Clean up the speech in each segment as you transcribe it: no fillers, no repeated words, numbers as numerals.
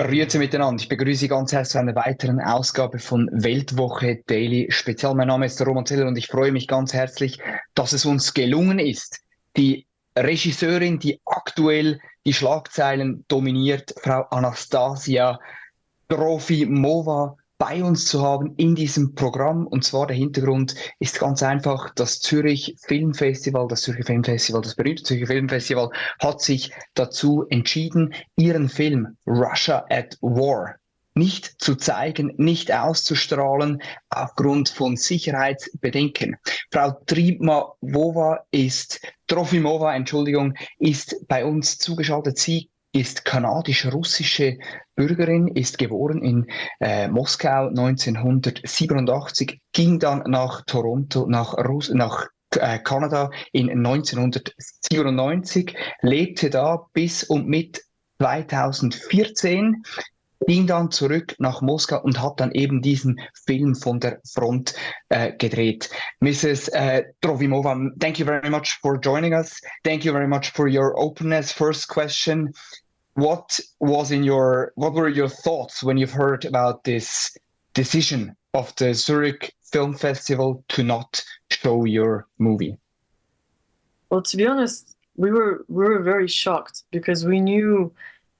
Grüezi miteinander. Ich begrüße Sie ganz herzlich zu einer weiteren Ausgabe von Weltwoche Daily Spezial. Mein Name ist Roman Zeller und ich freue mich ganz herzlich, dass es uns gelungen ist, die Regisseurin, die aktuell die Schlagzeilen dominiert, Frau Anastasia Trofimova, bei uns zu haben in diesem Programm. Und zwar der Hintergrund ist ganz einfach, das Zürich Filmfestival, das Zürcher Filmfestival, das berühmte Zürcher Filmfestival, hat sich dazu entschieden, ihren Film Russia at War nicht zu zeigen, nicht auszustrahlen, aufgrund von Sicherheitsbedenken. Frau Trofimova, Entschuldigung, ist bei uns zugeschaltet. Sie ist kanadisch-russische Bürgerin, ist geboren in Moskau 1987, ging dann nach Toronto, nach Kanada in 1997, lebte da bis und mit 2014, ging dann zurück nach Moskau und hat dann eben diesen Film von der Front gedreht. Mrs. Trofimova, thank you very much for joining us. Thank you very much for your openness. First question, what were your thoughts when you've heard about this decision of the Zurich Film Festival to not show your movie? Well, to be honest, we were very shocked because we knew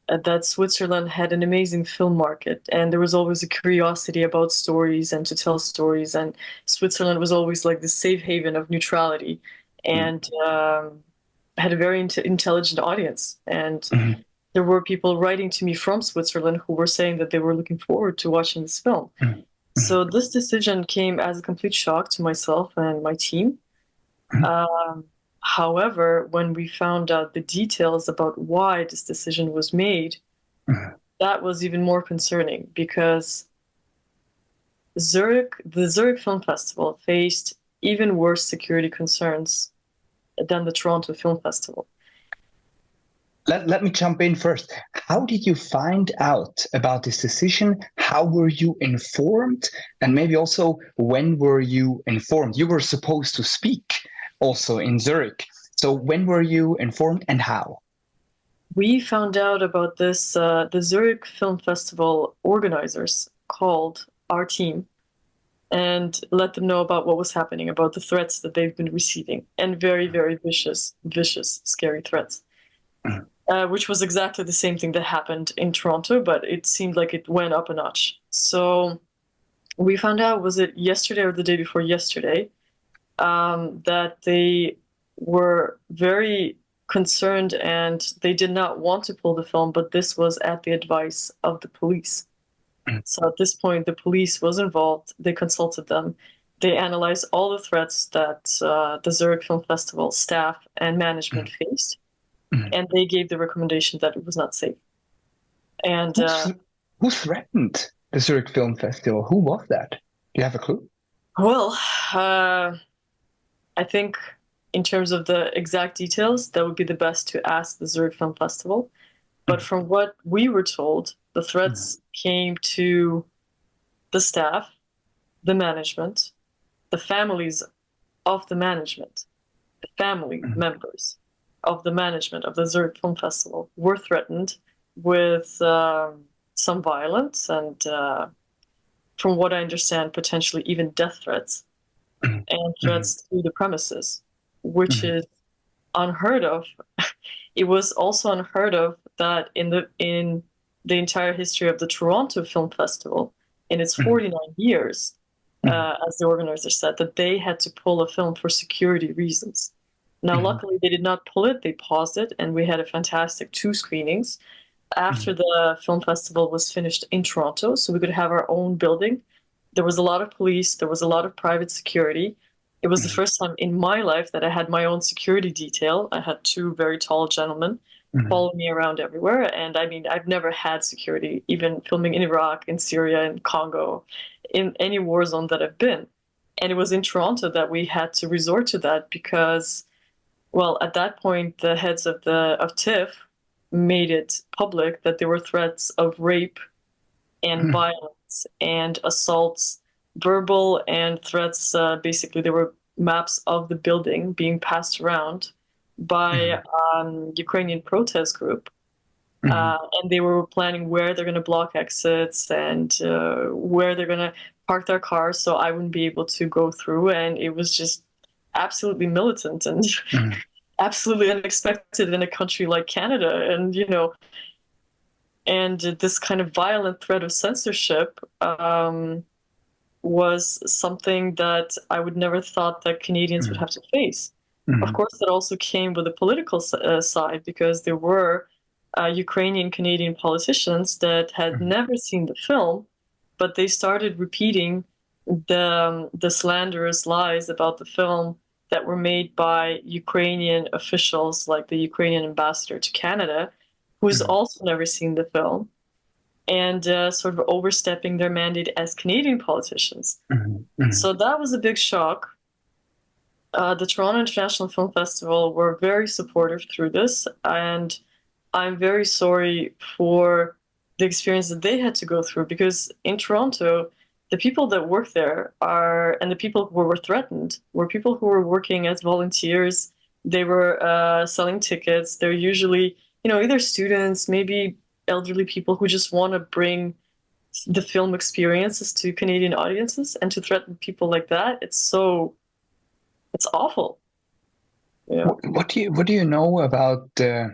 that Switzerland had an amazing film market, and there was always a curiosity about stories and to tell stories, and Switzerland was always like the safe haven of neutrality, and had a very intelligent audience. And there were people writing to me from Switzerland who were saying that they were looking forward to watching this film. So this decision came as a complete shock to myself and my team. However, when we found out the details about why this decision was made, that was even more concerning because the Zurich Film Festival faced even worse security concerns than the Toronto Film Festival. Let me jump in first. How did you find out about this decision? How were you informed? And maybe also, when were you informed? You were supposed to speak also in Zurich. So when were you informed and how? We found out about this, the Zurich Film Festival organizers called our team and let them know about what was happening, about the threats that they've been receiving, and very, very vicious, scary threats. Which was exactly the same thing that happened in Toronto, but it seemed like it went up a notch. So we found out, was it yesterday or the day before yesterday, that they were very concerned and they did not want to pull the film, but this was at the advice of the police. So at this point, the police was involved. They consulted them. They analyzed all the threats that the Zurich Film Festival staff and management faced, and they gave the recommendation that it was not safe. And who threatened the Zurich Film Festival? Who was that? Do you have a clue? Well, I think in terms of the exact details, that would be the best to ask the Zurich Film Festival. But from what we were told, the threats came to the staff, the management, the families of the management, the family members of the management of the Zurich Film Festival were threatened with some violence and, from what I understand, potentially even death threats and threats to the premises, which is unheard of. It was also unheard of that in the entire history of the Toronto Film Festival, in its 49 years, as the organizer said, that they had to pull a film for security reasons. Now, luckily, they did not pull it. They paused it, and we had a fantastic 2 screenings after the film festival was finished in Toronto, so we could have our own building. There was a lot of police. There was a lot of private security. It was the first time in my life that I had my own security detail. I had 2 very tall gentlemen follow me around everywhere. And I mean, I've never had security, even filming in Iraq, in Syria, in Congo, in any war zone that I've been. And it was in Toronto that we had to resort to that because, well, at that point, the heads of TIFF made it public that there were threats of rape and violence and assaults, verbal and threats. Basically, there were maps of the building being passed around by Ukrainian protest group And they were planning where they're going to block exits and where they're going to park their cars so I wouldn't be able to go through. And it was just absolutely militant and absolutely unexpected in a country like Canada. And, you know, and this kind of violent threat of censorship was something that I would never thought that Canadians would have to face. Of course, that also came with a political side, because there were Ukrainian Canadian politicians that had never seen the film, but they started repeating the slanderous lies about the film that were made by Ukrainian officials, like the Ukrainian ambassador to Canada, who's also never seen the film, and sort of overstepping their mandate as Canadian politicians. So that was a big shock. The Toronto International Film Festival were very supportive through this, and I'm very sorry for the experience that they had to go through, because in Toronto, the people that work there and the people who were threatened were people who were working as volunteers. They were selling tickets. They're usually, you know, either students, maybe elderly people who just want to bring the film experiences to Canadian audiences, and to threaten people like that, it's awful. Yeah. What do you know about the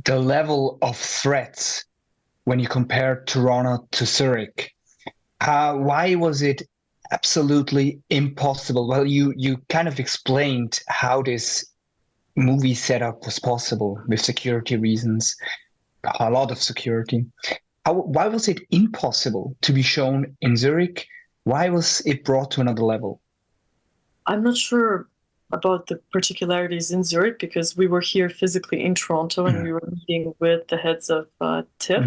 level of threats when you compare Toronto to Zurich? Why was it absolutely impossible? Well, you kind of explained how this movie setup was possible with security reasons, a lot of security. Why was it impossible to be shown in Zurich? Why was it brought to another level? I'm not sure about the particularities in Zurich, because we were here physically in Toronto and we were meeting with the heads of TIFF.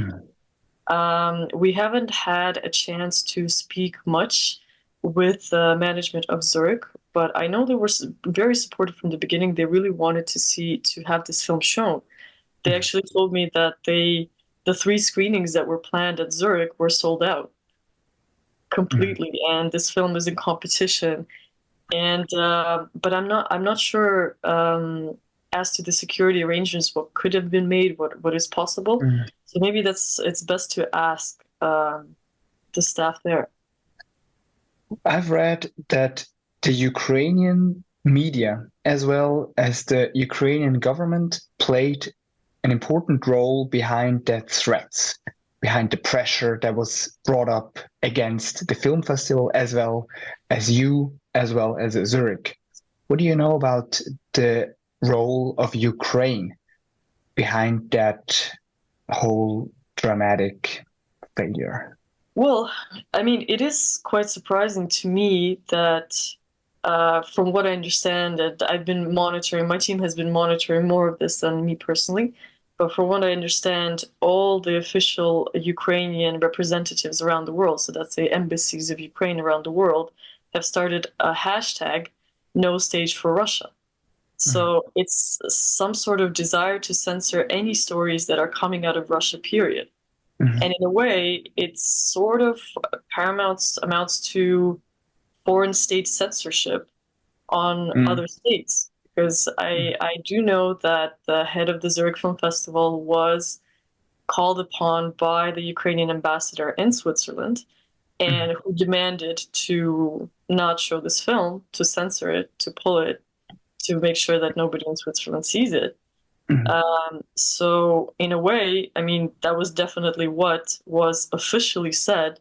We haven't had a chance to speak much with the management of Zurich, but I know they were very supportive from the beginning. They really wanted to have this film shown. They actually told me that the 3 screenings that were planned at Zurich were sold out completely, and this film is in competition. And but I'm not sure as to the security arrangements, what could have been made, what is possible. So maybe it's best to ask the staff there. I've read that the Ukrainian media, as well as the Ukrainian government, played an important role behind the threats, behind the pressure that was brought up against the film festival, as well as you, as well as Zurich. What do you know about the role of Ukraine behind that whole dramatic failure? Well, I mean, it is quite surprising to me that, from what I understand, that I've been monitoring, my team has been monitoring more of this than me personally. But from what I understand, all the official Ukrainian representatives around the world, so that's the embassies of Ukraine around the world, have started a hashtag, no stage for Russia. So it's some sort of desire to censor any stories that are coming out of Russia, period. And in a way, it's sort of amounts to foreign state censorship on other states. Because I do know that the head of the Zurich Film Festival was called upon by the Ukrainian ambassador in Switzerland, and who demanded to not show this film, to censor it, to pull it, to make sure that nobody in Switzerland sees it. So in a way, I mean, that was definitely what was officially said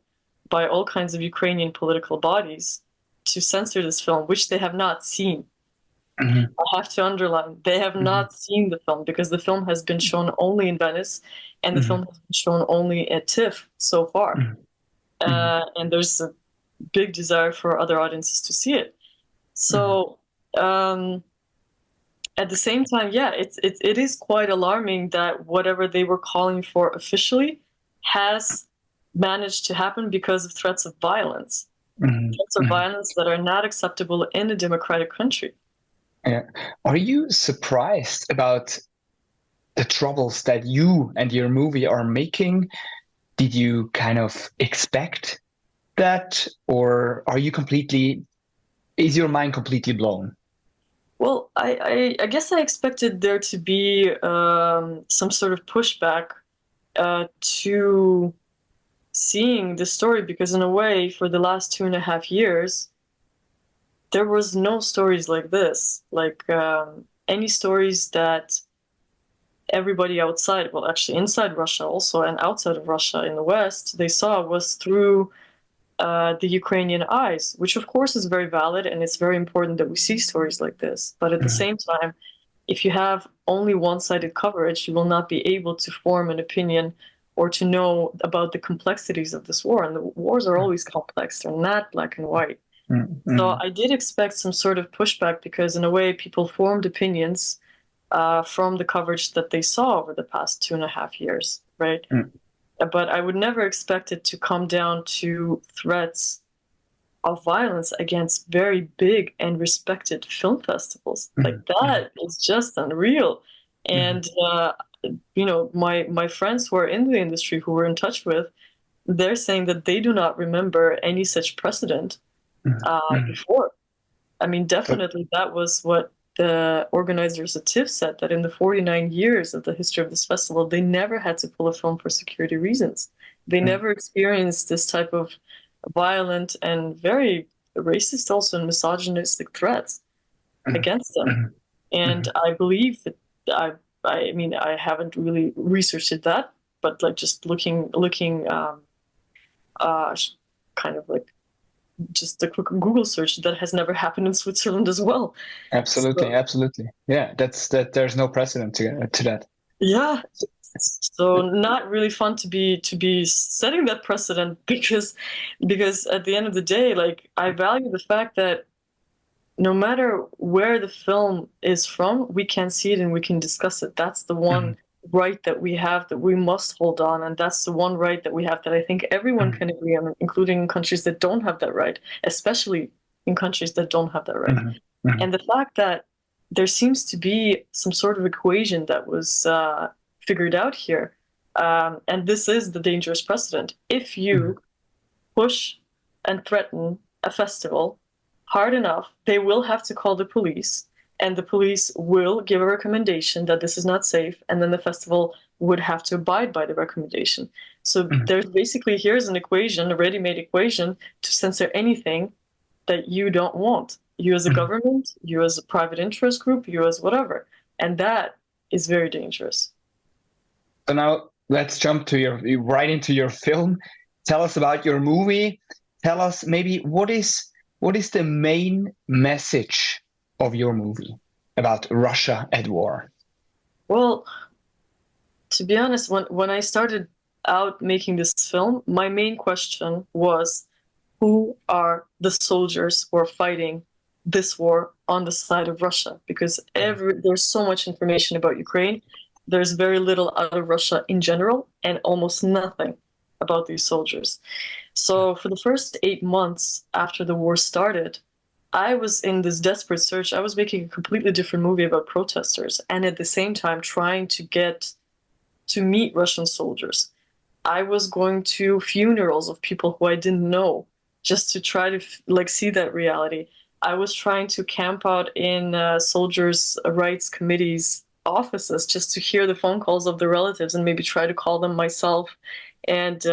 by all kinds of Ukrainian political bodies, to censor this film, which they have not seen. I have to underline, they have not seen the film, because the film has been shown only in Venice, and the film has been shown only at TIFF so far. And there's a big desire for other audiences to see it. So at the same time, yeah, it is quite alarming that whatever they were calling for officially has managed to happen because of threats of violence. Threats of violence that are not acceptable in a democratic country. Yeah. Are you surprised about the troubles that you and your movie are making? Did you kind of expect that, or is your mind completely blown? Well, I guess I expected there to be some sort of pushback to seeing the story, because in a way, for the last 2.5 years, there was no stories like this. Like any stories that everybody outside, well, actually inside Russia also, and outside of Russia in the West, they saw was through the Ukrainian eyes, which of course is very valid, and it's very important that we see stories like this. But at the same time, if you have only one-sided coverage, you will not be able to form an opinion or to know about the complexities of this war. And the wars are always complex, they're not black and white. So I did expect some sort of pushback, because in a way people formed opinions from the coverage that they saw over the past 2.5 years, right? But I would never expect it to come down to threats of violence against very big and respected film festivals. Like that is just unreal. And you know, my friends who are in the industry, who we're in touch with, they're saying that they do not remember any such precedent before. I mean, definitely that was what the organizers at TIFF said, that in the 49 years of the history of this festival, they never had to pull a film for security reasons. They never experienced this type of violent and very racist, also, and misogynistic threats against them. And I believe that I mean, I haven't really researched that, but like just looking, kind of like just a quick Google search, that has never happened in Switzerland as well. Absolutely, So, absolutely. Yeah, that. There's no precedent to that. yeah. So not really fun to be setting that precedent, because at the end of the day, like, I value the fact that no matter where the film is from, we can see it and we can discuss it. That's the one right that we have, that we must hold on, and that's the one right that we have that I think everyone can agree on, including countries that don't have that right, especially in countries that don't have that right. And the fact that there seems to be some sort of equation that was figured out here, and this is the dangerous precedent. If you push and threaten a festival hard enough, they will have to call the police, and the police will give a recommendation that this is not safe, and then the festival would have to abide by the recommendation. So there's basically, here's an equation, a ready-made equation, to censor anything that you don't want. You as a government, you as a private interest group, you as whatever. And that is very dangerous. So now let's jump to right into your film. Tell us about your movie. Tell us maybe what is the main message of your movie about Russia at war? Well, to be honest, when I started out making this film, my main question was, who are the soldiers who are fighting this war on the side of Russia? Because there's so much information about Ukraine. There's very little out of Russia in general, and almost nothing about these soldiers. So for the first 8 months after the war started, I was in this desperate search. I was making a completely different movie about protesters, and at the same time trying to get to meet Russian soldiers. I was going to funerals of people who I didn't know, just to try to like see that reality. I was trying to camp out in soldiers' rights committees' offices, just to hear the phone calls of the relatives and maybe try to call them myself and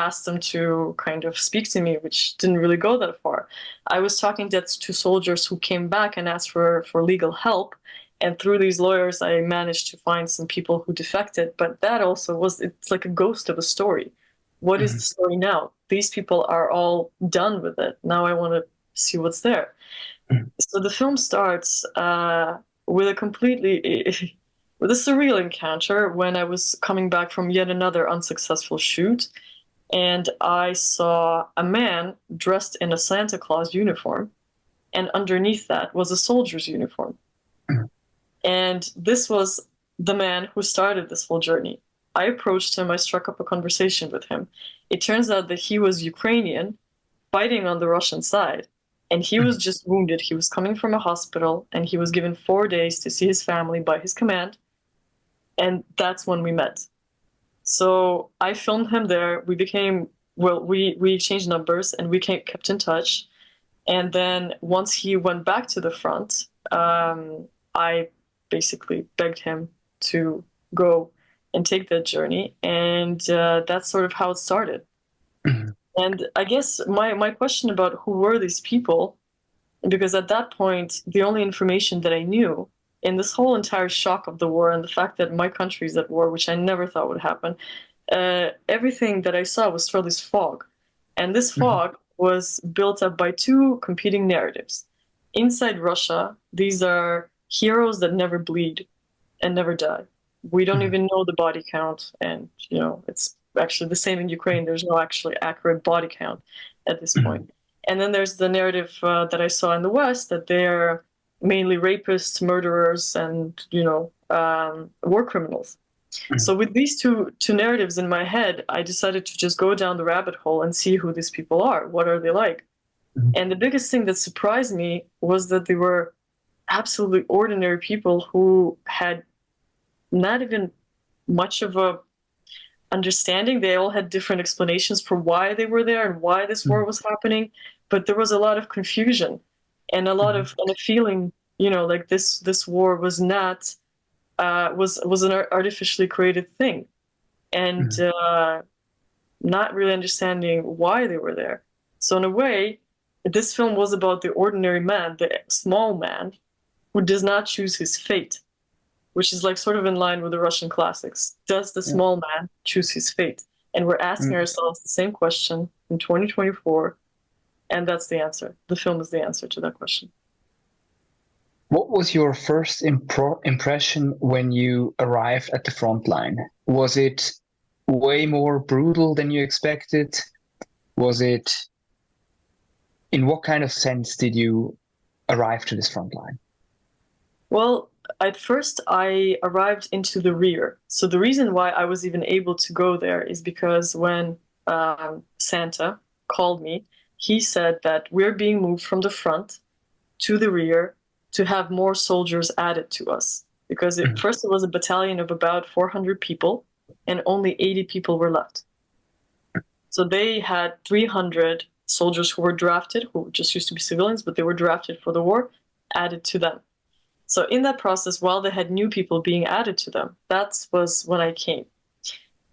ask them to kind of speak to me, which didn't really go that far. I was talking to soldiers who came back and asked for legal help. And through these lawyers, I managed to find some people who defected. But that also it's like a ghost of a story. What is the story now? These people are all done with it. Now I want to see what's there. So the film starts with a surreal encounter when I was coming back from yet another unsuccessful shoot, and I saw a man dressed in a Santa Claus uniform, and underneath that was a soldier's uniform. And this was the man who started this whole journey. I approached him, I struck up a conversation with him. It turns out that he was Ukrainian, fighting on the Russian side, and he was just wounded. He was coming from a hospital, and he was given 4 days to see his family by his command, and that's when we met. So I filmed him there. We exchanged numbers, and we kept in touch. And then once he went back to the front, I basically begged him to go and take that journey. And that's sort of how it started. Mhm. And I guess my question about who were these people, because at that point, the only information that I knew in this whole entire shock of the war and the fact that my country is at war, which I never thought would happen, everything that I saw was through this fog. And this Mhm. fog was built up by two competing narratives. Inside Russia, these are heroes that never bleed and never die. We don't Mhm. even know the body count, and it's actually the same in Ukraine. There's no actually accurate body count at this Mhm. point. And then there's the narrative that I saw in the West that they're mainly rapists, murderers, and war criminals. Mhm. So with these two narratives in my head, I decided to just go down the rabbit hole and see who these people are. What are they like? Mhm. And the biggest thing that surprised me was that they were absolutely ordinary people who had not even much of a understanding. They all had different explanations for why they were there and why this war Mhm. was happening, but there was a lot of confusion and a lot Mhm. of and a feeling, like this war was not was an artificially created thing, and Mhm. not really understanding why they were there. So in a way, this film was about the ordinary man, the small man, who does not choose his fate, which is like sort of in line with the Russian classics. Does the Yeah. small man choose his fate? And we're asking Mm. ourselves the same question in 2024, and that's the answer. The film is the answer to that question. What was your first impression when you arrived at the front line? Was it way more brutal than you expected? Was it, in what kind of sense did you arrive to this front line? Well, at first, I arrived into the rear. So the reason why I was even able to go there is because when Santa called me, he said that we're being moved from the front to the rear to have more soldiers added to us. Because Mhm. first it was a battalion of about 400 people, and only 80 people were left. So they had 300 soldiers who were drafted, who just used to be civilians, but they were drafted for the war, added to them. So in that process, while they had new people being added to them, that was when I came.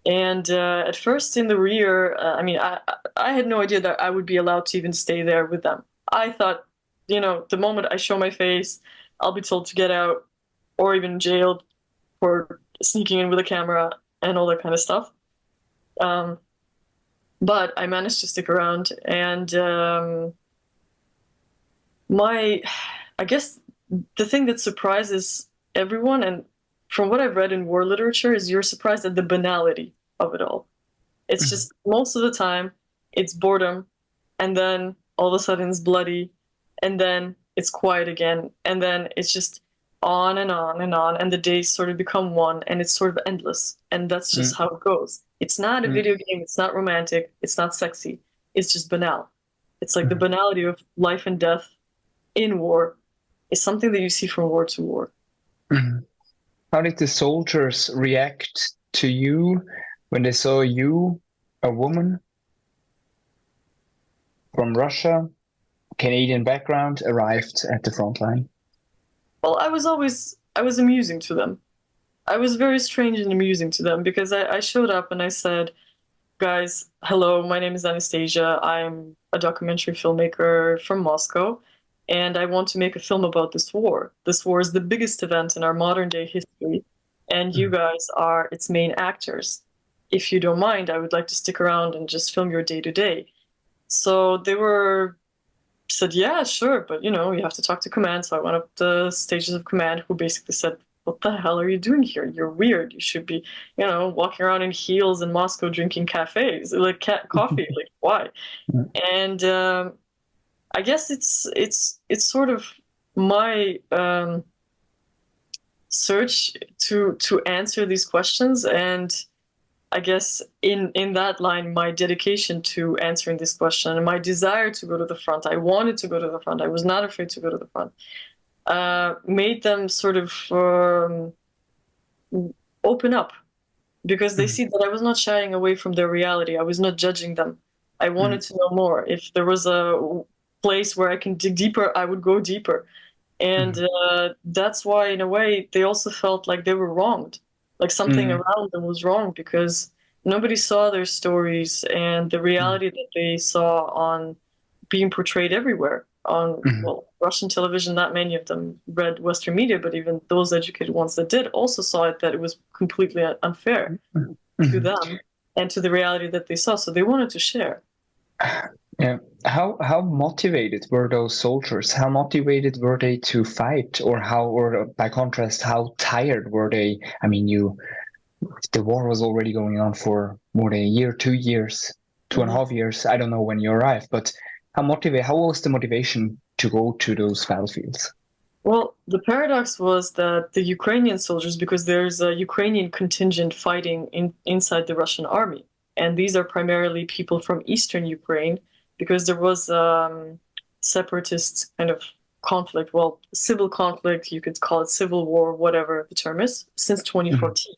And at first in the rear, I had no idea that I would be allowed to even stay there with them. I thought, the moment I show my face, I'll be told to get out or even jailed for sneaking in with a camera and all that kind of stuff. Um, but I managed to stick around, and my, I guess the thing that surprises everyone, and from what I've read in war literature, is you're surprised at the banality of it all. It's Mhm. just most of the time it's boredom, and then all of a sudden it's bloody, and then it's quiet again, and then it's just on and on and on, and the days sort of become one, and it's sort of endless, and that's just Mm. how it goes. It's not a Mm. video game, it's not romantic, it's not sexy, it's just banal. It's like the Mhm. banality of life and death in war is something that you see from war to war. Mhm. How did the soldiers react to you when they saw you, a woman from Russia, Canadian background, arrived at the front line? Well, I was amusing to them. I was very strange and amusing to them because I showed up and I said, guys, hello, my name is Anastasia. I'm a documentary filmmaker from Moscow, and I want to make a film about this war. This war is the biggest event in our modern day history, and you Mhm. guys are its main actors. If you don't mind, I would like to stick around and just film your day to day. So they were said, yeah, sure, but you have to talk to command. So I went up the stages of command, who basically said, what the hell are you doing here? You're weird. You should be, walking around in heels in Moscow drinking cafes, like coffee. Like, why? And I guess it's sort of my search to answer these questions, and I guess in that line, my dedication to answering this question and my desire to go to the front, I wanted to go to the front. I was not afraid to go to the front. Made them sort of open up because they Mhm. see that I was not shying away from their reality. I was not judging them. I wanted Mhm. to know more. If there was place where I can dig deeper, I would go deeper. And that's why, in a way, they also felt like they were wronged, like something around them was wrong because nobody saw their stories and the reality that they saw on being portrayed everywhere on, well, Russian television. Not many of them read Western media, but even those educated ones that did also saw it, that it was completely unfair to them and to the reality that they saw. So they wanted to share. Yeah. How motivated were those soldiers? How motivated were they to fight, or by contrast, how tired were they? I mean, the war was already going on for more than a year, 2 years, 2.5 years. I don't know when you arrived, but how was the motivation to go to those battlefields? Well, the paradox was that the Ukrainian soldiers, because there's a Ukrainian contingent fighting inside the Russian army, and these are primarily people from eastern Ukraine, because there was separatist kind of conflict, well, civil conflict, you could call it civil war, whatever the term is, since 2014.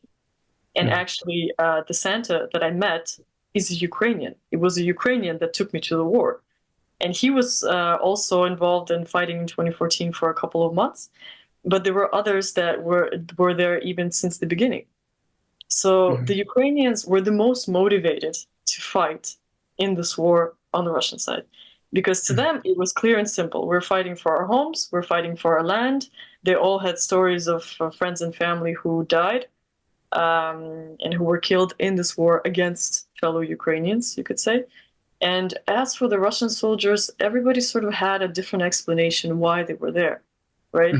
And actually, the Santa that I met is a Ukrainian. It was a Ukrainian that took me to the war. And he was also involved in fighting in 2014 for a couple of months. But there were others that were there even since the beginning. So the Ukrainians were the most motivated to fight in this war on the Russian side. Because to them, it was clear and simple. We're fighting for our homes. We're fighting for our land. They all had stories of friends and family who died and who were killed in this war against fellow Ukrainians, you could say. And as for the Russian soldiers, everybody sort of had a different explanation why they were there, right?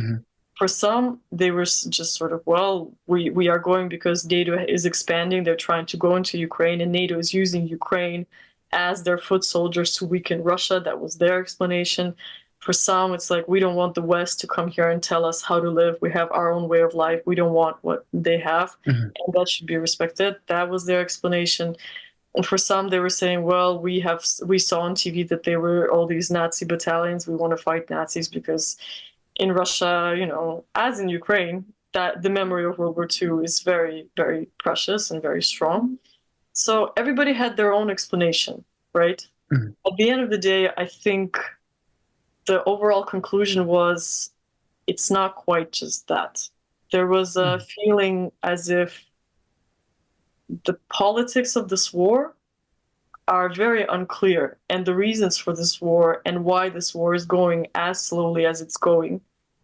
For some, they were just sort of, well, we are going because NATO is expanding. They're trying to go into Ukraine, and NATO is using Ukraine as their foot soldiers to weaken Russia. That was their explanation. For some, it's like, we don't want the West to come here and tell us how to live. We have our own way of life. We don't want what they have, and that should be respected. That was their explanation. And for some, they were saying, well, we saw on TV that there were all these Nazi battalions. We want to fight Nazis because in Russia, you know, as in Ukraine, that the memory of World War II is very, very precious and very strong. So everybody had their own explanation, right? At the end of the day, I think the overall conclusion was it's not quite just that. There was a feeling as if the politics of this war are very unclear, and the reasons for this war and why this war is going as slowly as it's going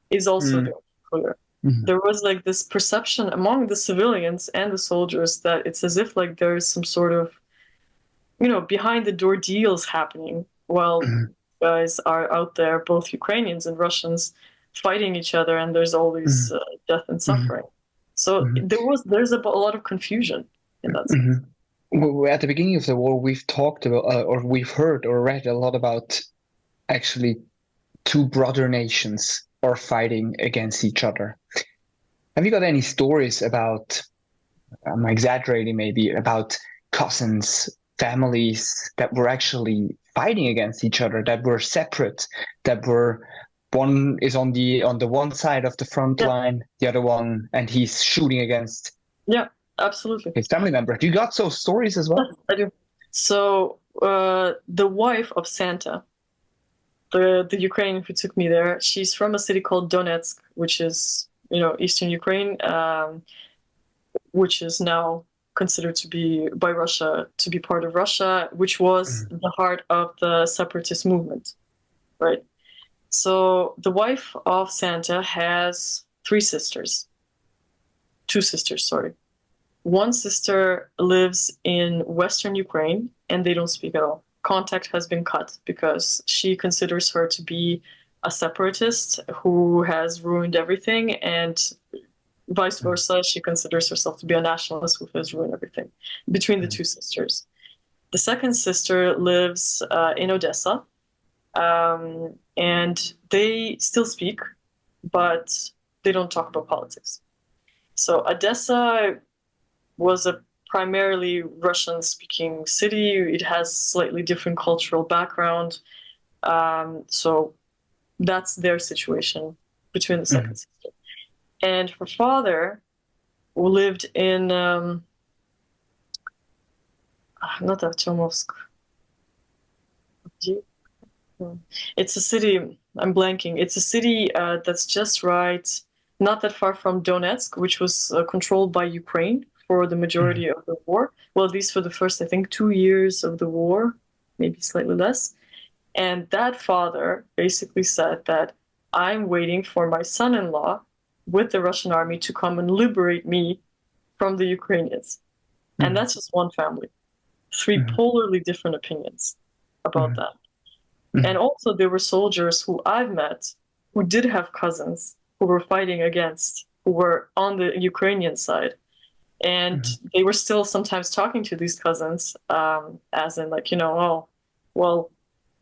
is also very clear. There was like this perception among the civilians and the soldiers that it's as if like there is some sort of, you know, behind the door deals happening while guys are out there, both Ukrainians and Russians, fighting each other, and there's always death and suffering. So there's a lot of confusion in that sense. Well, at the beginning of the war, we've talked about, or we've heard or read a lot about actually two brother nations are fighting against each other. Have you got any stories about, I'm exaggerating maybe, about cousins, families that were actually fighting against each other, that were separate, that were, one is on the one side of the front line, the other one, and he's shooting against absolutely his family member. Do you got those stories as well? Yes, I do. So the wife of Santa, the Ukrainian who took me there, she's from a city called Donetsk, which is, you know, eastern Ukraine, which is now considered to be by Russia, to be part of Russia, which was the heart of the separatist movement, right? So the wife of Santa has two sisters, sorry. One sister lives in Western Ukraine, and they don't speak at all. Contact has been cut because she considers her to be a separatist who has ruined everything, and vice versa, she considers herself to be a nationalist who has ruined everything, between the two sisters. The second sister lives in Odessa, and they still speak, but they don't talk about politics. So Odessa was a primarily Russian-speaking city. It has slightly different cultural background. So that's their situation between the second sister. And her father lived in, not Artyomovsk. It's a city, I'm blanking. It's a city that's just right, not that far from Donetsk, which was controlled by Ukraine for the majority of the war. Well, at least for the first, I think, 2 years of the war, maybe slightly less. And that father basically said that I'm waiting for my son-in-law with the Russian army to come and liberate me from the Ukrainians. And that's just one family. Three polarly different opinions about that. And also there were soldiers who I've met who did have cousins who were fighting against, who were on the Ukrainian side. And they were still sometimes talking to these cousins, as in like, oh, well,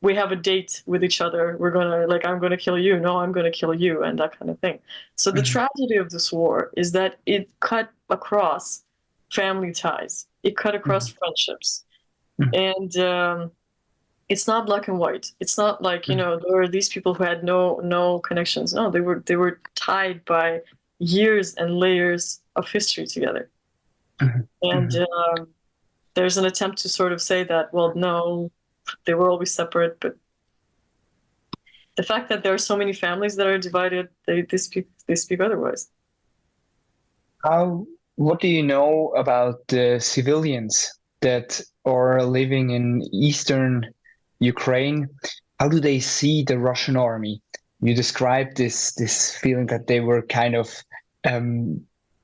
we have a date with each other. We're gonna, like, I'm gonna kill you. No, I'm gonna kill you, and that kind of thing. So the tragedy of this war is that it cut across family ties. It cut across friendships. And it's not black and white. It's not like, there were these people who had no connections. No, they were tied by years and layers of history together. And there's an attempt to sort of say that, well, no, they were always separate, but the fact that there are so many families that are divided, they speak otherwise. What do you know about the civilians that are living in eastern Ukraine? How do they see the Russian army? You described this feeling that they were kind of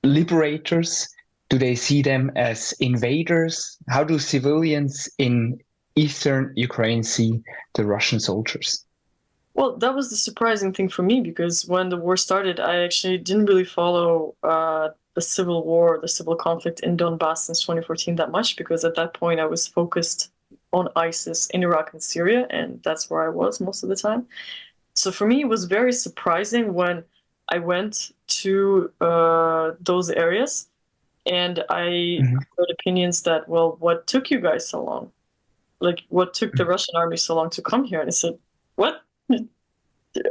liberators. Do they see them as invaders? How do civilians in eastern Ukraine see the Russian soldiers? Well, that was the surprising thing for me, because when the war started, I actually didn't really follow the civil war, the civil conflict in Donbass since 2014 that much, because at that point I was focused on ISIS in Iraq and Syria, and that's where I was most of the time. So for me, it was very surprising when I went to those areas, and I heard opinions that, well, what took you guys so long? Like, what took the Russian army so long to come here? And I said, what?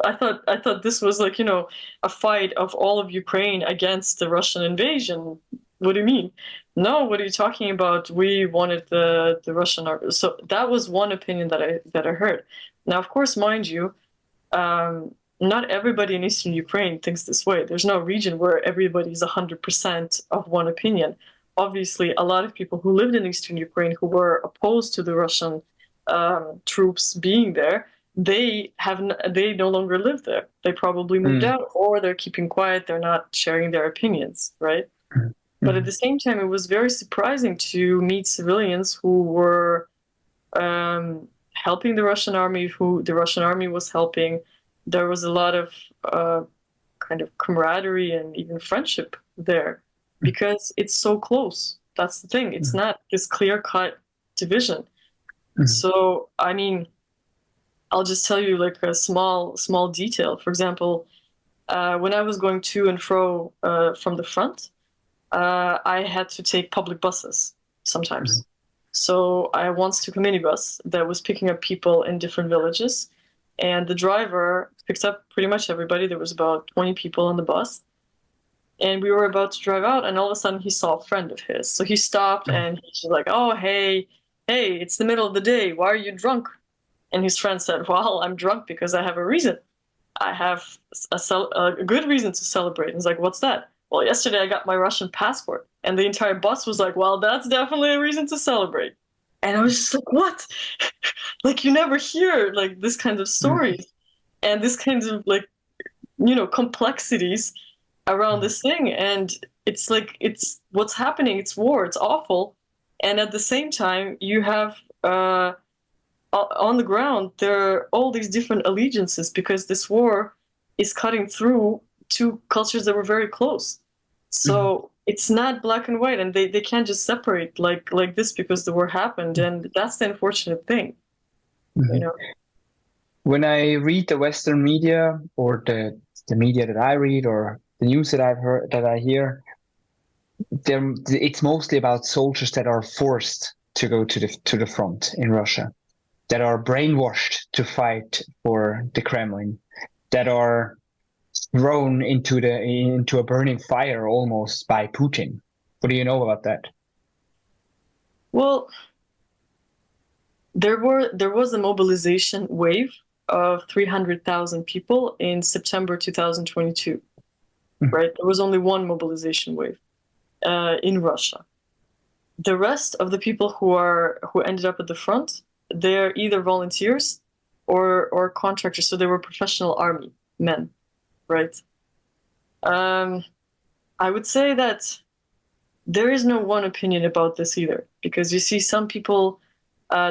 I thought this was like, a fight of all of Ukraine against the Russian invasion. What do you mean? No, what are you talking about? We wanted the Russian army. So that was one opinion that I heard. Now, of course, mind you, not everybody in Eastern Ukraine thinks this way. There's no region where everybody's 100% of one opinion. Obviously, a lot of people who lived in Eastern Ukraine who were opposed to the Russian troops being there, they no longer live there. They probably moved out, or they're keeping quiet. They're not sharing their opinions, right? But at the same time, it was very surprising to meet civilians who were helping the Russian army, who the Russian army was helping. There was a lot of kind of camaraderie and even friendship there, because it's so close. That's the thing. It's not this clear-cut division. So, I mean, I'll just tell you like a small detail. For example, when I was going to and fro from the front, I had to take public buses sometimes. So I once took a minibus that was picking up people in different villages, and the driver picked up pretty much everybody. There was about 20 people on the bus, and we were about to drive out, and all of a sudden he saw a friend of his. So he stopped and he's like, oh, hey, it's the middle of the day. Why are you drunk? And his friend said, well, I'm drunk because I have a reason. I have a good reason to celebrate. And he's like, what's that? Well, yesterday I got my Russian passport. And the entire bus was like, well, that's definitely a reason to celebrate. And I was just like, what? Like, you never hear like this kind of stories and this kind of like, complexities around this thing. And it's like, it's what's happening. It's war. It's awful. And at the same time, you have on the ground, there are all these different allegiances, because this war is cutting through two cultures that were very close. So it's not black and white, and they can't just separate like this because the war happened, and that's the unfortunate thing. When I read the Western media, or the media that I read, or the news that I hear, it's mostly about soldiers that are forced to go to the front in Russia, that are brainwashed to fight for the Kremlin, that are thrown into a burning fire almost by Putin. What do you know about that? Well, there was a mobilization wave of 300,000 people in September 2022, right? There was only one mobilization wave in Russia. The rest of the people who ended up at the front, they're either volunteers or contractors, so they were professional army men, right? I would say that there is no one opinion about this either, because you see some people,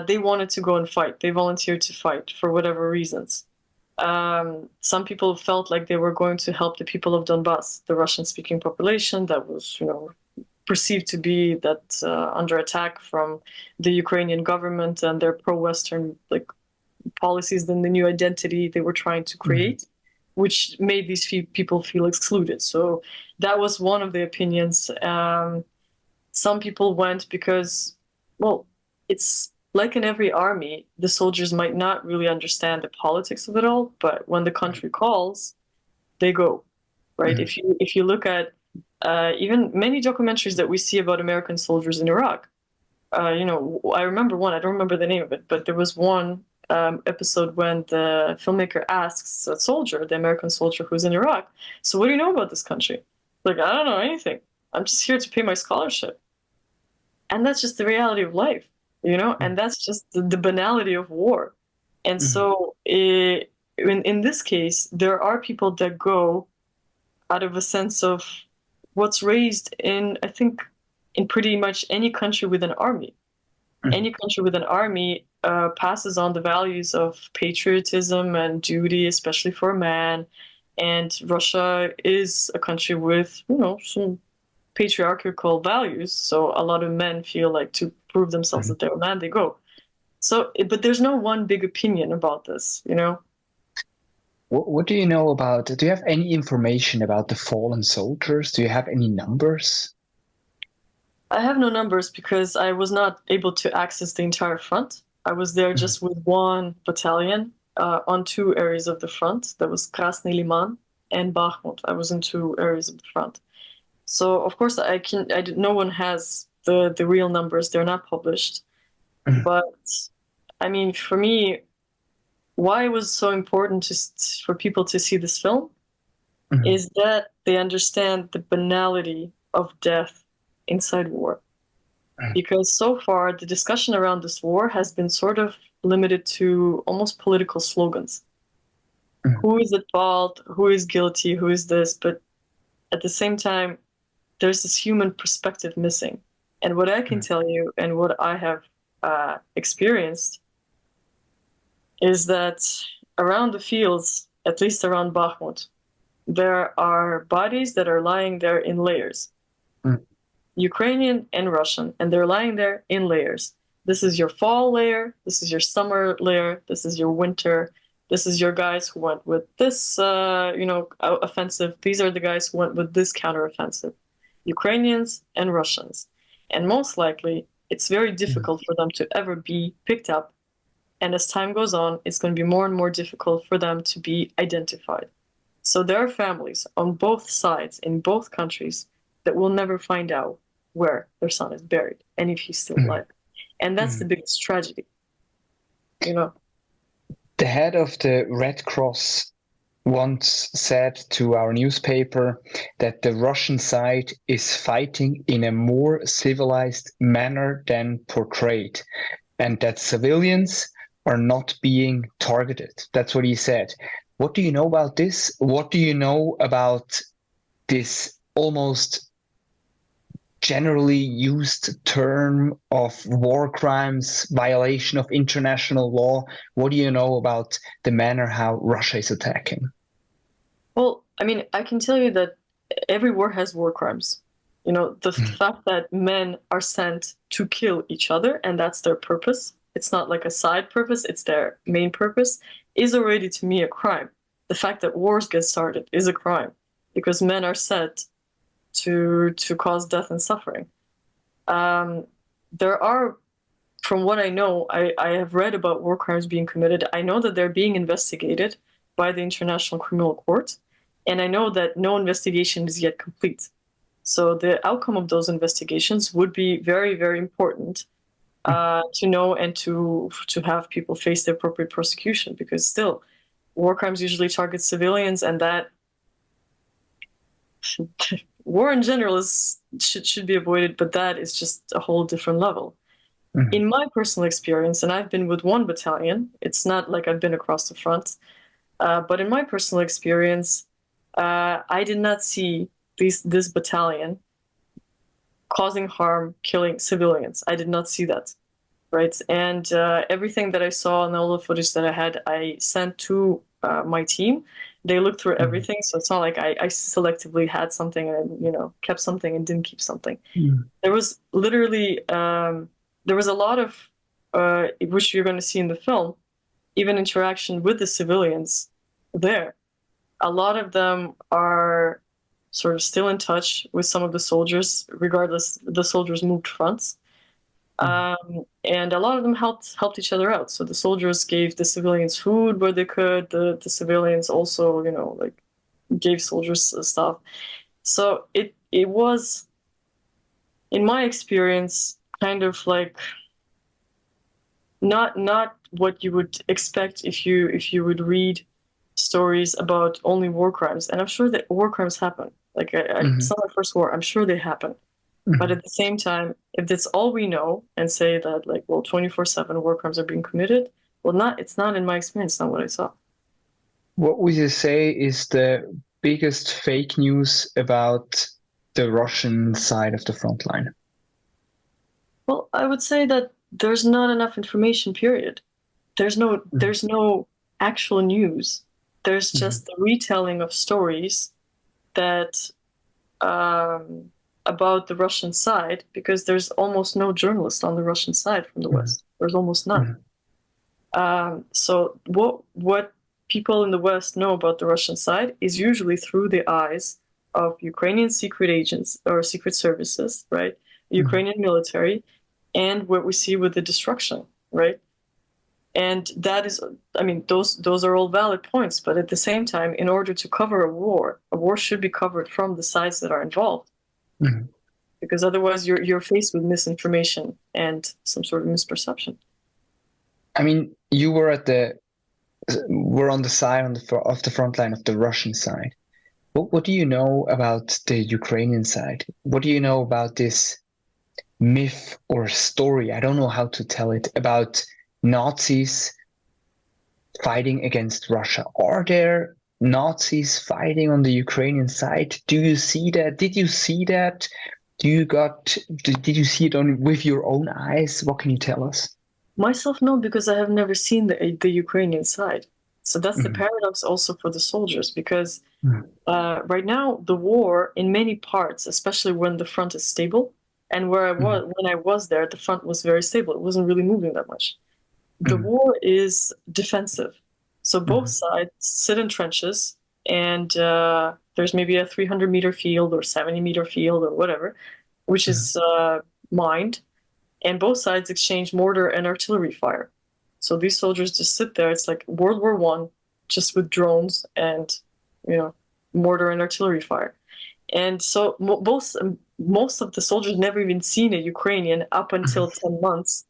they wanted to go and fight. They volunteered to fight for whatever reasons. Some people felt like they were going to help the people of Donbass, the Russian-speaking population that was, perceived to be that under attack from the Ukrainian government and their pro-Western policies, then the new identity they were trying to create, which made these people feel excluded. So that was one of the opinions. Some people went because, well, it's like in every army, the soldiers might not really understand the politics of it all, but when the country calls, they go, right? If you look at even many documentaries that we see about American soldiers in Iraq, I remember one, I don't remember the name of it, but there was one episode when the filmmaker asks a soldier, the American soldier who's in Iraq, so what do you know about this country? Like, I don't know anything. I'm just here to pay my scholarship. And that's just the reality of life, and that's just the banality of war. And so in this case, there are people that go out of a sense of what's raised in, I think, in pretty much any country with an army. Any country with an army passes on the values of patriotism and duty, especially for a man. And Russia is a country with, some patriarchal values. So a lot of men feel like to prove themselves that they're a man, they go. So, but there's no one big opinion about this, What do you know about, do you have any information about the fallen soldiers? Do you have any numbers? I have no numbers because I was not able to access the entire front. I was there just with one battalion on two areas of the front. That was Krasny Liman and Bakhmut. I was in two areas of the front. So of course no one has the real numbers. They're not published. But I mean, for me, why it was so important for people to see this film is that they understand the banality of death inside war. Because so far, the discussion around this war has been sort of limited to almost political slogans. Who is at fault? Who is guilty? Who is this? But at the same time, there's this human perspective missing. And what I can tell you and what I have experienced is that around the fields, at least around Bakhmut, there are bodies that are lying there in layers. Ukrainian and Russian, and they're lying there in layers. This is your fall layer, this is your summer layer, this is your winter, this is your guys who went with this, offensive. These are the guys who went with this counteroffensive. Ukrainians and Russians. And most likely, it's very difficult for them to ever be picked up. And as time goes on, it's going to be more and more difficult for them to be identified. So there are families on both sides, in both countries, that will never find out where their son is buried and if he's still alive. And that's the biggest tragedy, The head of the Red Cross once said to our newspaper that the Russian side is fighting in a more civilized manner than portrayed, and that civilians are not being targeted. That's what he said. What do you know about this? What do you know about this almost generally used term of war crimes, violation of international law? What do you know about the manner how Russia is attacking? Well, I mean, I can tell you that every war has war crimes. The fact that men are sent to kill each other, and that's their purpose, it's not like a side purpose, it's their main purpose, is already to me a crime. The fact that wars get started is a crime because men are set to cause death and suffering. There are, from what I know, I have read about war crimes being committed. I know that they're being investigated by the International Criminal Court, and I know that no investigation is yet complete. So the outcome of those investigations would be very, very important to know and to have people face the appropriate prosecution, because still war crimes usually target civilians, and that war in general should be avoided, but that is just a whole different level. Mhm. In my personal experience, and I've been with one battalion, it's not like I've been across the front, but in my personal experience, I did not see this battalion causing harm, killing civilians. I did not see that, right? And everything that I saw and all the footage that I had, I sent to my team. They looked through everything, so it's not like I selectively had something and kept something and didn't keep something. There was literally there was a lot of which you're going to see in the film, even interaction with the civilians there. A lot of them are sort of still in touch with some of the soldiers, regardless the soldiers moved fronts. And a lot of them helped each other out. So the soldiers gave the civilians food where they could. The civilians also, like gave soldiers stuff. So it was, in my experience, kind of like not what you would expect if you would read stories about only war crimes. And I'm sure that war crimes happen. Like it's not my first war. I'm sure they happen. But at the same time, if that's all we know and say that, like, well, 24/7 war crimes are being committed, well, it's not in my experience, not what I saw. What would you say is the biggest fake news about the Russian side of the front line? Well, I would say that there's not enough information, period. There's no actual news. There's just the retelling of stories that about the Russian side, because there's almost no journalist on the Russian side from the West. There's almost none. So what people in the West know about the Russian side is usually through the eyes of Ukrainian secret agents or secret services, right? Ukrainian military, and what we see with the destruction, right? And that is, I mean, those are all valid points, but at the same time, in order to cover a war should be covered from the sides that are involved, because otherwise you're faced with misinformation and some sort of misperception. I mean, you were on the side of the front line of the Russian side. What do you know about the Ukrainian side? What do you know about this myth or story? I don't know how to tell it, about Nazis fighting against Russia. Are there Nazis fighting on the Ukrainian side? Do you see that? Did you see that? Did you see it with your own eyes? What can you tell us? Myself, no, because I have never seen the Ukrainian side. So that's the paradox also for the soldiers, because right now the war in many parts, especially when the front is stable, and when I was there, the front was very stable. It wasn't really moving that much. The war is defensive. So both sides sit in trenches, and there's maybe a 300-meter field or 70-meter field or whatever, which is mined. And both sides exchange mortar and artillery fire. So these soldiers just sit there. It's like World War I, just with drones and, mortar and artillery fire. And so most of the soldiers never even seen a Ukrainian up until 10 months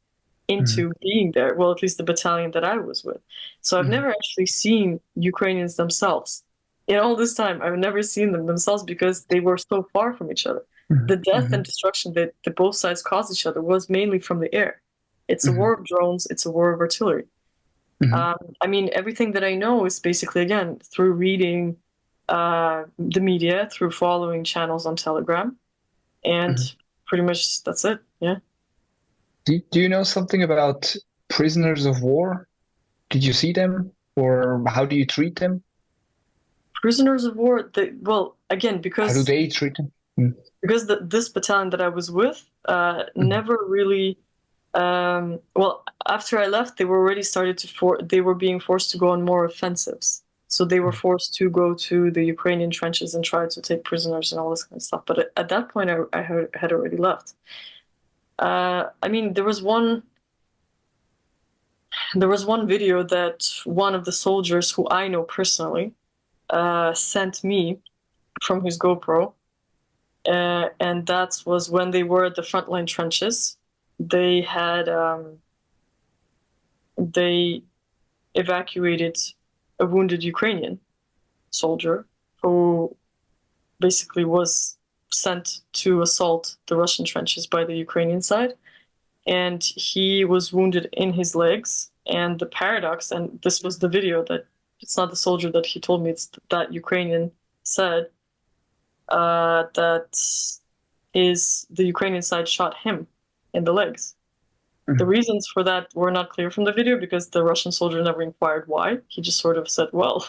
into being there. Well, at least the battalion that I was with. So I've never actually seen Ukrainians themselves. In all this time, I've never seen them themselves because they were so far from each other. The death and destruction that both sides caused each other was mainly from the air. It's a war of drones. It's a war of artillery. I mean, everything that I know is basically, again, through reading the media, through following channels on Telegram, and pretty much that's it. Yeah. Do you know something about prisoners of war? Did you see them, or how do you treat them? Prisoners of war, well, again, because... How do they treat them? Because this battalion that I was with never really... well, after I left, they were already they were being forced to go on more offensives. So they were forced to go to the Ukrainian trenches and try to take prisoners and all this kind of stuff. But at that point, I had already left. I mean, there was one video that one of the soldiers who I know personally sent me from his GoPro. And that was when they were at the frontline trenches. they had they evacuated a wounded Ukrainian soldier who basically was sent to assault the Russian trenches by the Ukrainian side. And he was wounded in his legs. And the paradox, and this was the video that it's not the soldier that he told me, it's that Ukrainian said that the Ukrainian side shot him in the legs. The reasons for that were not clear from the video because the Russian soldier never inquired why. He just sort of said, well,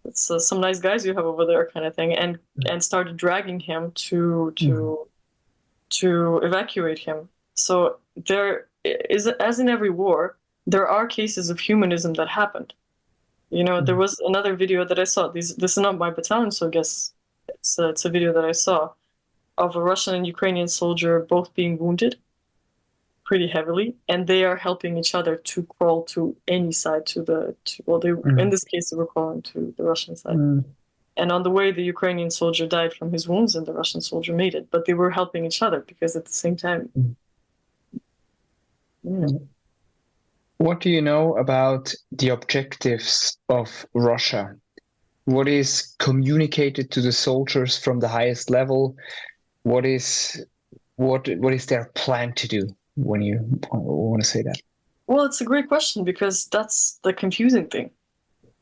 it's some nice guys you have over there kind of thing, and started dragging him to evacuate him. So there is, as in every war, there are cases of humanism that happened. You know, there was another video that I saw. This is not my battalion, so I guess it's a video that I saw of a Russian and Ukrainian soldier both being wounded pretty heavily, and they are helping each other to crawl to any side in this case they were crawling to the Russian side. And on the way the Ukrainian soldier died from his wounds and the Russian soldier made it, but they were helping each other because at the same time. What do you know about the objectives of Russia? What is communicated to the soldiers from the highest level? What is their plan to do? When you want to say that? Well, it's a great question because that's the confusing thing.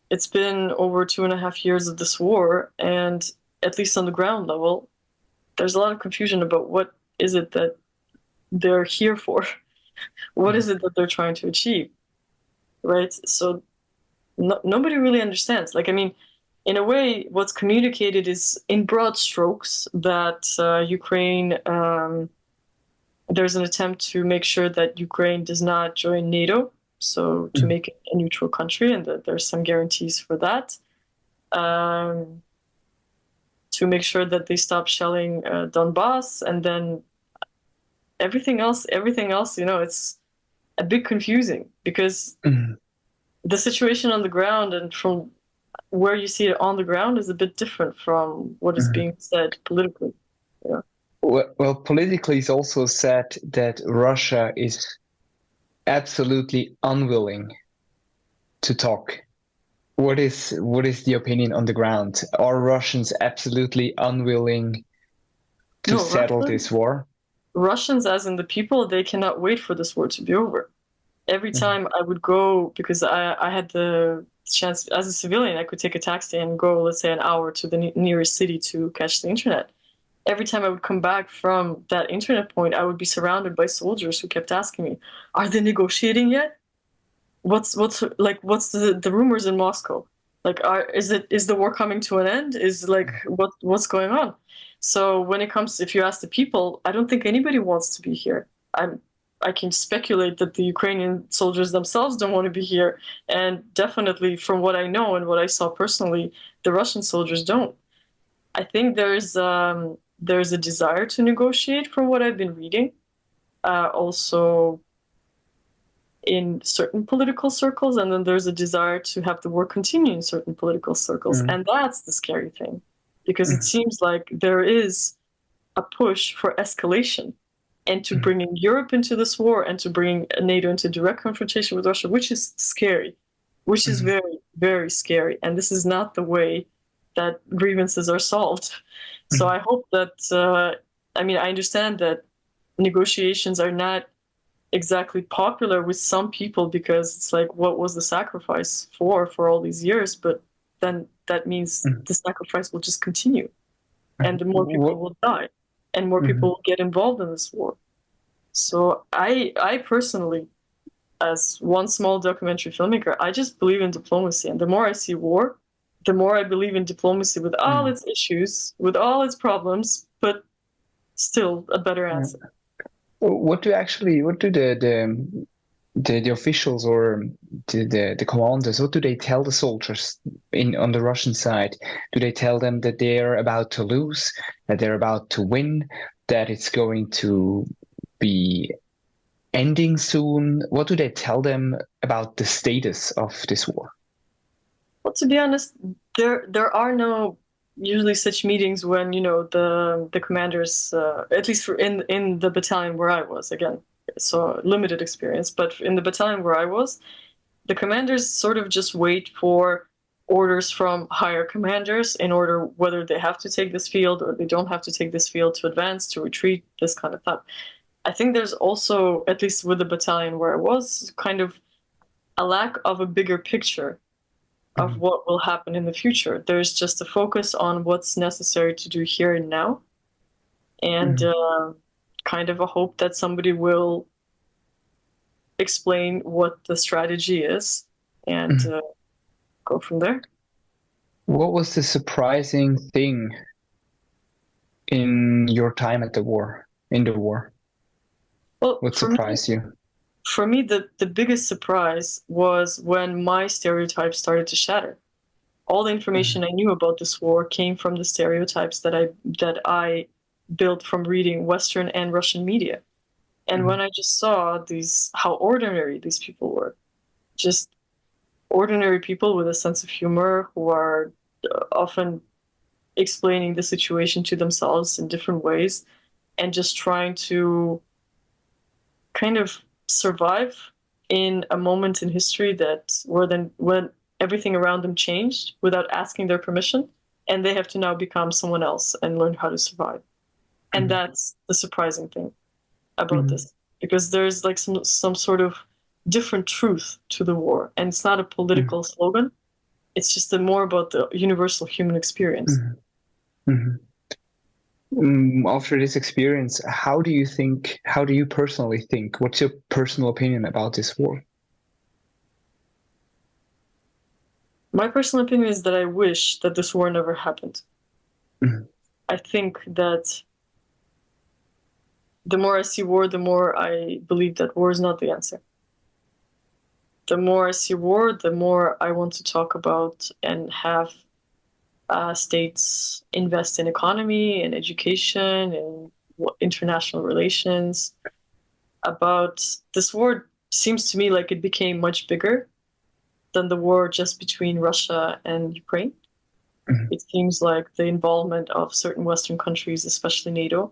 It's been over 2.5 years of this war, and at least on the ground level, there's a lot of confusion about what is it that they're here for. What is it that they're trying to achieve, right? So nobody really understands. Like, I mean, in a way, what's communicated is in broad strokes that Ukraine... there's an attempt to make sure that Ukraine does not join NATO, so to make it a neutral country, and that there's some guarantees for that. To make sure that they stop shelling Donbass, and then everything else, you know, it's a bit confusing because the situation on the ground and from where you see it on the ground is a bit different from what is being said politically. Yeah. Well, politically, it's also said that Russia is absolutely unwilling to talk. What is the opinion on the ground? Are Russians absolutely unwilling to settle this war? Russians, as in the people, they cannot wait for this war to be over. Every time I would go, because I had the chance, as a civilian, I could take a taxi and go, let's say, an hour to the nearest city to catch the internet. Every time I would come back from that internet point, I would be surrounded by soldiers who kept asking me, "Are they negotiating yet? What's the rumors in Moscow? Like, is the war coming to an end? Is like what's going on?" So when it comes, if you ask the people, I don't think anybody wants to be here. I can speculate that the Ukrainian soldiers themselves don't want to be here, and definitely from what I know and what I saw personally, the Russian soldiers don't. I think there's a desire to negotiate from what I've been reading. Also in certain political circles, and then there's a desire to have the war continue in certain political circles. And that's the scary thing, because it seems like there is a push for escalation and to bringing Europe into this war and to bringing NATO into direct confrontation with Russia, which is scary, which is very, very scary. And this is not the way that grievances are solved. So I hope that, I mean, I understand that negotiations are not exactly popular with some people because it's like, what was the sacrifice for all these years? But then that means the sacrifice will just continue, and the more people will die and more people will get involved in this war. So I personally, as one small documentary filmmaker, I just believe in diplomacy. And the more I see war, the more I believe in diplomacy with all its issues, with all its problems, but still a better answer. What do the officials or the commanders, what do they tell the soldiers on the Russian side? Do they tell them that they're about to lose, that they're about to win, that it's going to be ending soon? What do they tell them about the status of this war? Well, to be honest, there are no usually such meetings when, you know, the commanders, at least in the battalion where I was, again, so limited experience. But in the battalion where I was, the commanders sort of just wait for orders from higher commanders in order whether they have to take this field or they don't have to take this field, to advance, to retreat, this kind of stuff. I think there's also, at least with the battalion where I was, kind of a lack of a bigger picture of what will happen in the future. There's just a focus on what's necessary to do here and now, and kind of a hope that somebody will explain what the strategy is and go from there. What was the surprising thing in your time at the war, in the war? Well, what surprised you? For me, the biggest surprise was when my stereotypes started to shatter. All the information I knew about this war came from the stereotypes that I built from reading Western and Russian media. And when I just saw how ordinary these people were, just ordinary people with a sense of humor who are often explaining the situation to themselves in different ways and just trying to kind of survive in a moment in history when everything around them changed without asking their permission, and they have to now become someone else and learn how to survive. And that's the surprising thing about this, because there's like some sort of different truth to the war, and it's not a political slogan. It's just more about the universal human experience. After this experience, how do you personally think? What's your personal opinion about this war? My personal opinion is that I wish that this war never happened. I think that the more I see war, the more I believe that war is not the answer. The more I see war, the more I want to talk about and have states invest in economy and education and international relations. About this war seems to me like it became much bigger than the war just between Russia and Ukraine. It seems like the involvement of certain Western countries, especially NATO,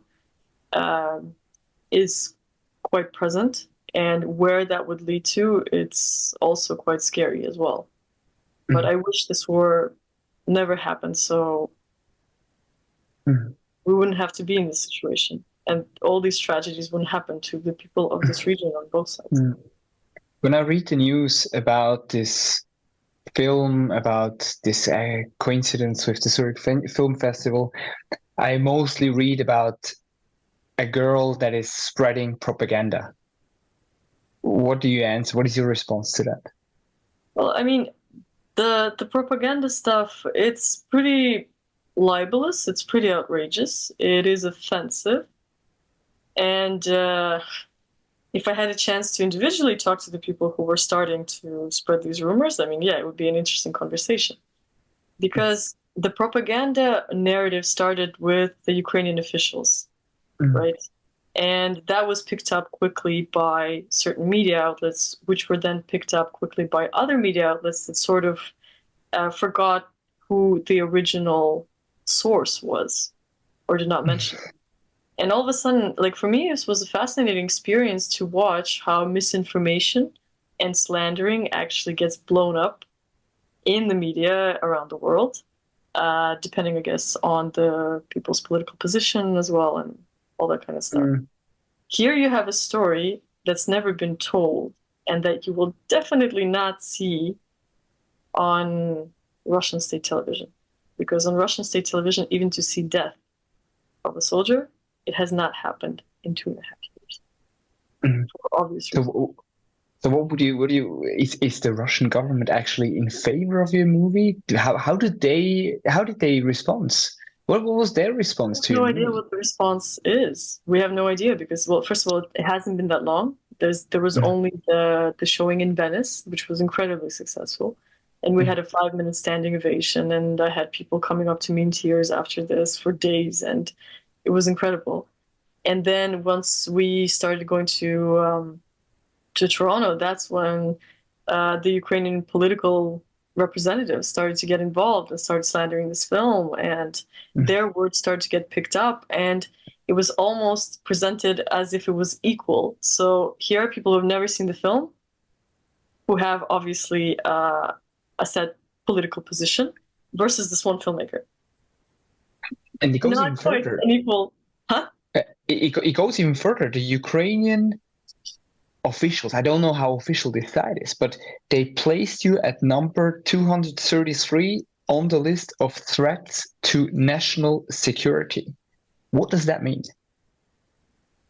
is quite present. And where that would lead to, it's also quite scary as well. But I wish this war never happened, so we wouldn't have to be in this situation. And all these tragedies wouldn't happen to the people of this region on both sides. When I read the news about this film, about this coincidence with the Zurich Film Festival, I mostly read about a girl that is spreading propaganda. What do you answer? What is your response to that? Well, I mean, the propaganda stuff, it's pretty libelous. It's pretty outrageous. It is offensive. And if I had a chance to individually talk to the people who were starting to spread these rumors, I mean, yeah, it would be an interesting conversation. Because the propaganda narrative started with the Ukrainian officials, right? And that was picked up quickly by certain media outlets, which were then picked up quickly by other media outlets that sort of forgot who the original source was or did not mention it. And all of a sudden, like for me, this was a fascinating experience to watch how misinformation and slandering actually gets blown up in the media around the world, depending, I guess, on the people's political position as well and all that kind of stuff. Here you have a story that's never been told and that you will definitely not see on Russian state television. Because on Russian state television, even to see death of a soldier, it has not happened in 2.5 years. For obvious reasons. So is the Russian government actually in favor of your movie? How did they respond? What was their response to your movie? No idea what the response is. We have no idea because, well, first of all, it hasn't been that long. There was only the showing in Venice, which was incredibly successful. And we had a 5-minute standing ovation, and I had people coming up to me in tears after this for days, and it was incredible. And then once we started going to Toronto, that's when the Ukrainian political representatives started to get involved and started slandering this film, and their words started to get picked up. And it was almost presented as if it was equal. So here are people who have never seen the film, who have obviously a set political position, versus this one filmmaker. And it goes even Not quite further. an equal, huh? It goes even further. The Ukrainian officials, I don't know how official this site is, but they placed you at number 233 on the list of threats to national security. What does that mean?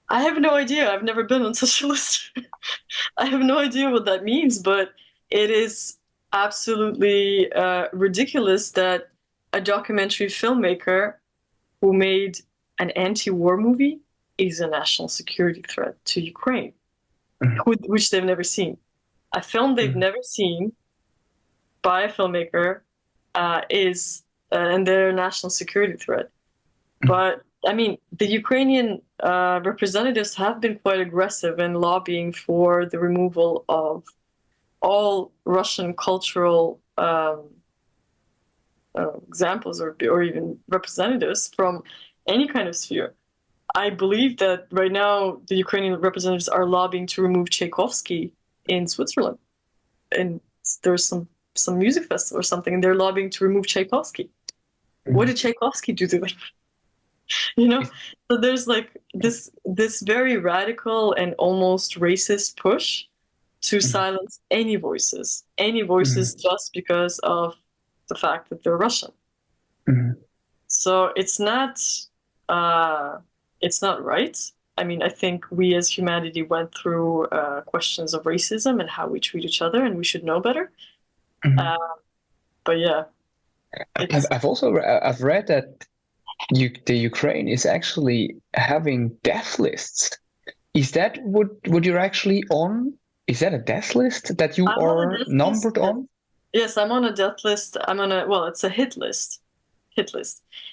I have no idea. I've never been on such a list. I have no idea what that means, but it is absolutely ridiculous that a documentary filmmaker who made an anti-war movie is a national security threat to Ukraine, which they've never seen. A film they've never seen by a filmmaker and they're a national security threat. But I mean, the Ukrainian representatives have been quite aggressive in lobbying for the removal of all Russian cultural examples or even representatives from any kind of sphere. I believe that right now the Ukrainian representatives are lobbying to remove Tchaikovsky in Switzerland, and there's some music festival or something, and they're lobbying to remove Tchaikovsky. What did Tchaikovsky do to them? You know, so there's like this very radical and almost racist push to silence any voices just because of the fact that they're Russian. So it's not right. I mean, I think we as humanity went through questions of racism and how we treat each other, and we should know better. But yeah, I've read that the Ukraine is actually having death lists. Is that what you're actually on? Is that a death list that you are numbered on? Yes, I'm on a death list. It's a hit list.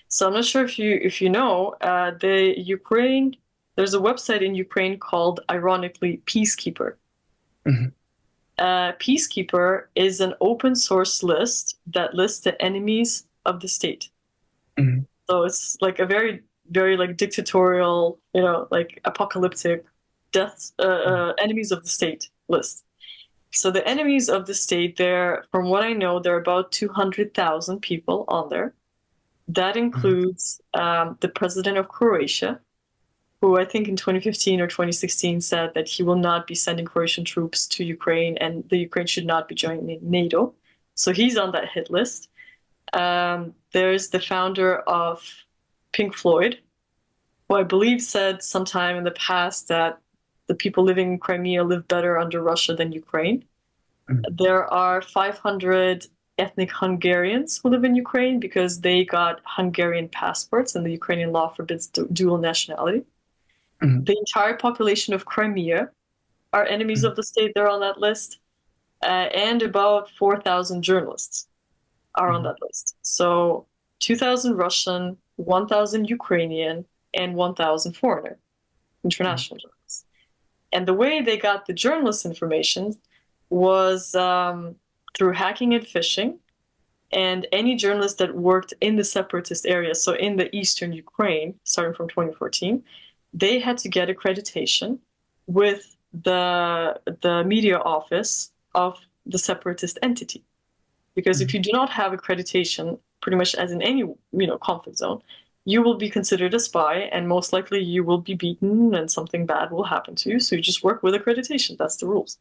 So I'm not sure if you know, the Ukraine, there's a website in Ukraine called, ironically, Peacekeeper. Peacekeeper is an open source list that lists the enemies of the state. So it's like a very, very like dictatorial, like apocalyptic enemies of the state list. So the enemies of the state, from what I know, there are about 200,000 people on there. That includes the president of Croatia, who I think in 2015 or 2016 said that he will not be sending Croatian troops to Ukraine and the Ukraine should not be joining NATO. So he's on that hit list. There's the founder of Pink Floyd, who I believe said sometime in the past that the people living in Crimea live better under Russia than Ukraine. There are 500 ethnic Hungarians who live in Ukraine because they got Hungarian passports and the Ukrainian law forbids dual nationality. The entire population of Crimea are enemies of the state. They're on that list. And about 4,000 journalists are on that list. So 2,000 Russian, 1,000 Ukrainian, and 1,000 foreigner, international journalists. And the way they got the journalist information was through hacking and phishing. And any journalist that worked in the separatist area, so in the eastern Ukraine, starting from 2014, they had to get accreditation with the media office of the separatist entity. Because if you do not have accreditation, pretty much as in any conflict zone, you will be considered a spy, and most likely you will be beaten and something bad will happen to you. So you just work with accreditation. That's the rules.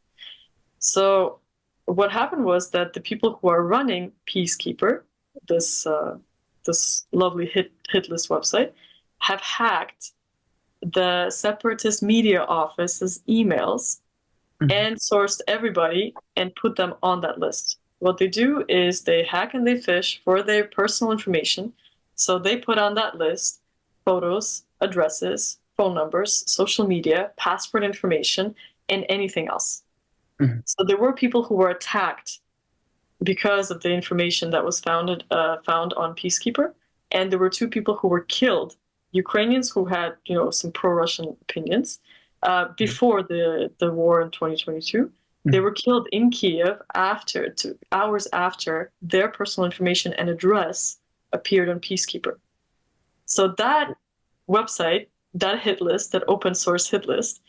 So what happened was that the people who are running Peacekeeper, this lovely hit list website, have hacked the separatist media office's emails and sourced everybody and put them on that list. What they do is they hack and they phish for their personal information. So they put on that list photos, addresses, phone numbers, social media, passport information, and anything else. So there were people who were attacked because of the information that was found on Peacekeeper, and there were 2 people who were killed, Ukrainians who had some pro-Russian opinions before the war in 2022. They were killed in Kiev 2 hours after their personal information and address appeared on Peacekeeper. So that website that hit list, that open source hit list,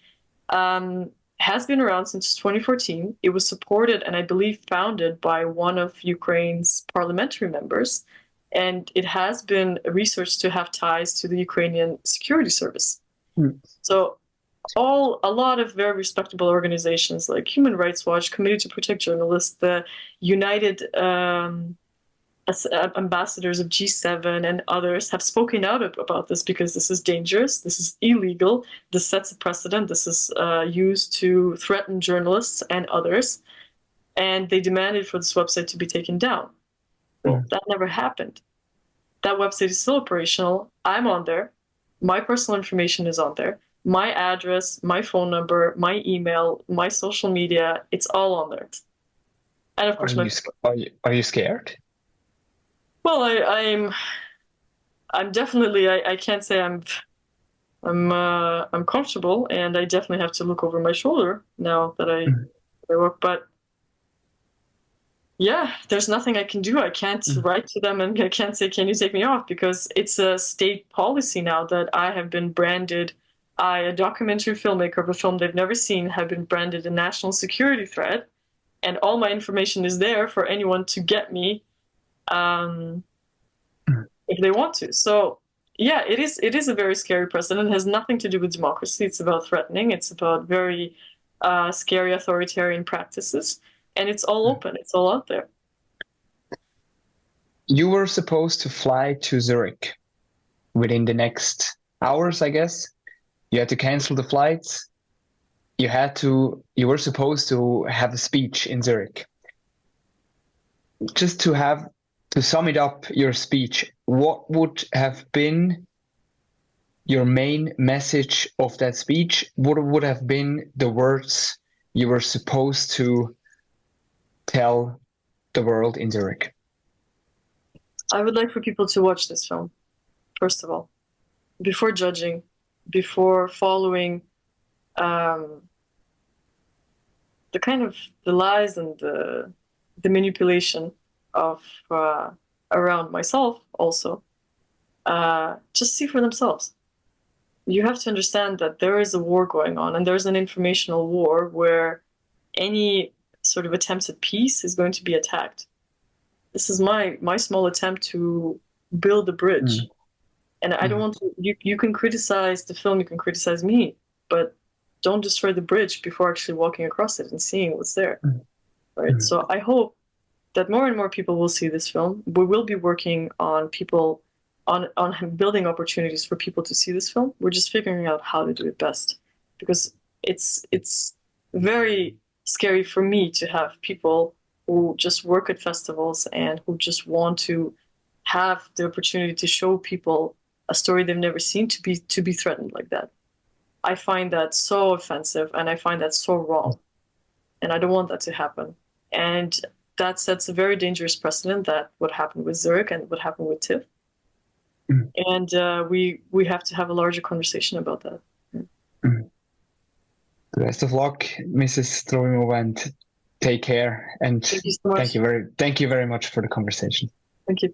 has been around since 2014. It was supported and I believe founded by one of Ukraine's parliamentary members. And it has been researched to have ties to the Ukrainian security service. So a lot of very respectable organizations like Human Rights Watch, Committee to Protect Journalists, the United ambassadors of G7 and others have spoken out about this because this is dangerous, this is illegal, this sets a precedent, this is used to threaten journalists and others, and they demanded for this website to be taken down. Well, that never happened. That website is still operational. I'm on there. My personal information is on there. My address, my phone number, my email, my social media, it's all on there. And of course, are you scared? Well, I'm definitely, I can't say I'm comfortable, and I definitely have to look over my shoulder now that I work. But yeah, there's nothing I can do. I can't write to them and I can't say, "Can you take me off?" Because it's a state policy now that I have been branded. A documentary filmmaker of a film they've never seen, have been branded a national security threat, and all my information is there for anyone to get me. If they want to. So yeah, it is a very scary precedent. It has nothing to do with democracy. It's about threatening. It's about very scary authoritarian practices. And it's all open. It's all out there. You were supposed to fly to Zurich within the next hours, I guess. You had to cancel the flights. You were supposed to have a speech in Zurich. Just to sum it up, your speech, what would have been your main message of that speech? What would have been the words you were supposed to tell the world in Zurich? I would like for people to watch this film, first of all, before judging, before following the lies and the manipulation of around myself also. Just see for themselves. You have to understand that there is a war going on, and there's an informational war where any sort of attempts at peace is going to be attacked. This is my small attempt to build a bridge. And I don't want to, you can criticize the film, you can criticize me, but don't destroy the bridge before actually walking across it and seeing what's there. Right? So I hope that more and more people will see this film. We will be working on building opportunities for people to see this film. We're just figuring out how to do it best, because it's very scary for me to have people who just work at festivals and who just want to have the opportunity to show people a story they've never seen to be threatened like that. I find that so offensive, and I find that so wrong, and I don't want that to happen. And that sets a very dangerous precedent, that what happened with Zurich and what happened with TIFF. And we have to have a larger conversation about that. Best of luck, Mrs. Trofimova, and take care. And thank you so much. Thank you very much for the conversation. Thank you.